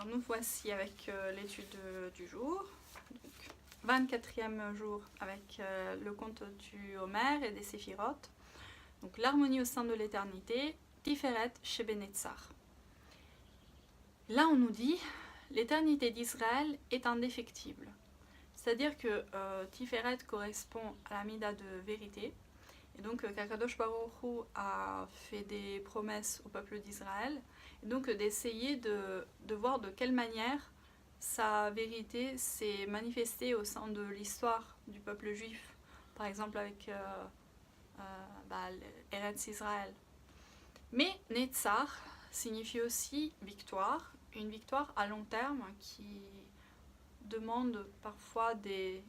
Alors nous voici avec l'étude du jour, donc 24e jour avec le conte du Homère et des Séphirotes, donc l'harmonie au sein de l'éternité, Tiferet Shebenetzar. Là on nous dit, l'éternité d'Israël est indéfectible, c'est-à-dire que Tiferet correspond à la Mida de vérité, et donc qu'Akadosh Baruch Hu a fait des promesses au peuple d'Israël, et donc d'essayer de voir de quelle manière sa vérité s'est manifestée au sein de l'histoire du peuple juif, par exemple avec Eretz Israël. Mais Netzar signifie aussi victoire, une victoire à long terme qui demande parfois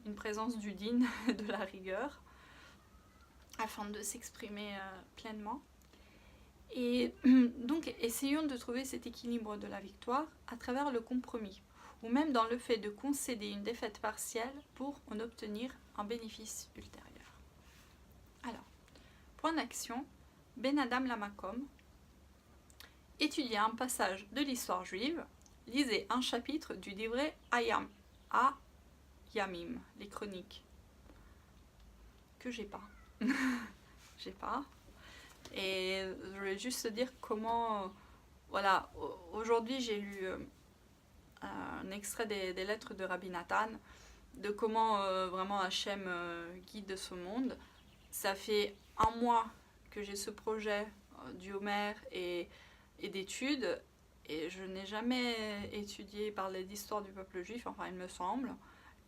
une présence du din, de la rigueur, afin de s'exprimer pleinement. Et donc essayons de trouver cet équilibre de la victoire à travers le compromis, ou même dans le fait de concéder une défaite partielle pour en obtenir un bénéfice ultérieur. Alors, point d'action, Ben Adam Lamakom, étudiez un passage de l'histoire juive, lisez un chapitre du livret Ayam, A Yamim, les chroniques, que j'ai pas. J'ai pas. Et je voulais juste dire comment, voilà, aujourd'hui j'ai lu un extrait des lettres de Rabbi Nathan, de comment vraiment Hachem guide ce monde. Ça fait un mois que j'ai ce projet du Homère et d'études, et je n'ai jamais étudié, parlé d'histoire du peuple juif, enfin il me semble.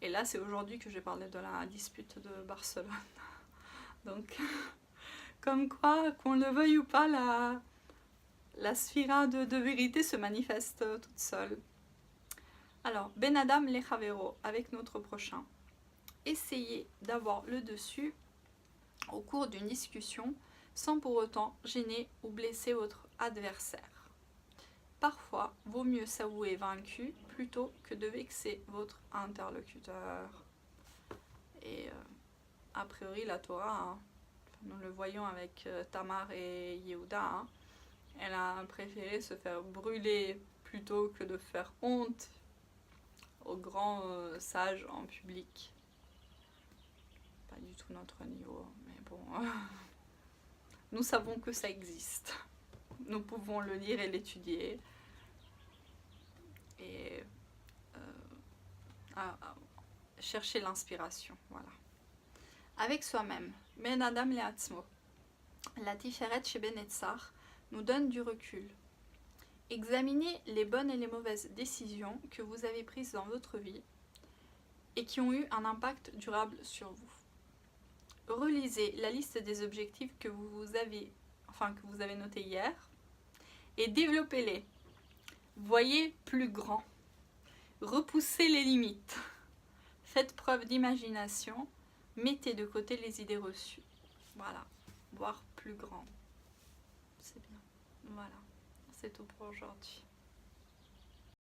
Et là c'est aujourd'hui que j'ai parlé de la dispute de Barcelone. Donc... Comme quoi, qu'on le veuille ou pas, la sphira de vérité se manifeste toute seule. Alors, Ben Adam Lechavero, avec notre prochain. Essayez d'avoir le dessus au cours d'une discussion sans pour autant gêner ou blesser votre adversaire. Parfois, vaut mieux s'avouer vaincu plutôt que de vexer votre interlocuteur. Et a priori, la Torah... Hein, nous le voyons avec Tamar et Yehuda, hein. Elle a préféré se faire brûler plutôt que de faire honte aux grands sages en public. Pas du tout notre niveau, mais bon, nous savons que ça existe. Nous pouvons le lire et l'étudier. Et chercher l'inspiration, voilà. Avec soi-même. Ben Adam Leatzmo. La Tiferet Shebenetzar nous donne du recul. Examinez les bonnes et les mauvaises décisions que vous avez prises dans votre vie et qui ont eu un impact durable sur vous. Relisez la liste des objectifs que vous avez notés hier et développez-les. Voyez plus grand. Repoussez les limites. Faites preuve d'imagination. Mettez de côté les idées reçues. Voilà, voir plus grand. C'est bien. Voilà, c'est tout pour aujourd'hui.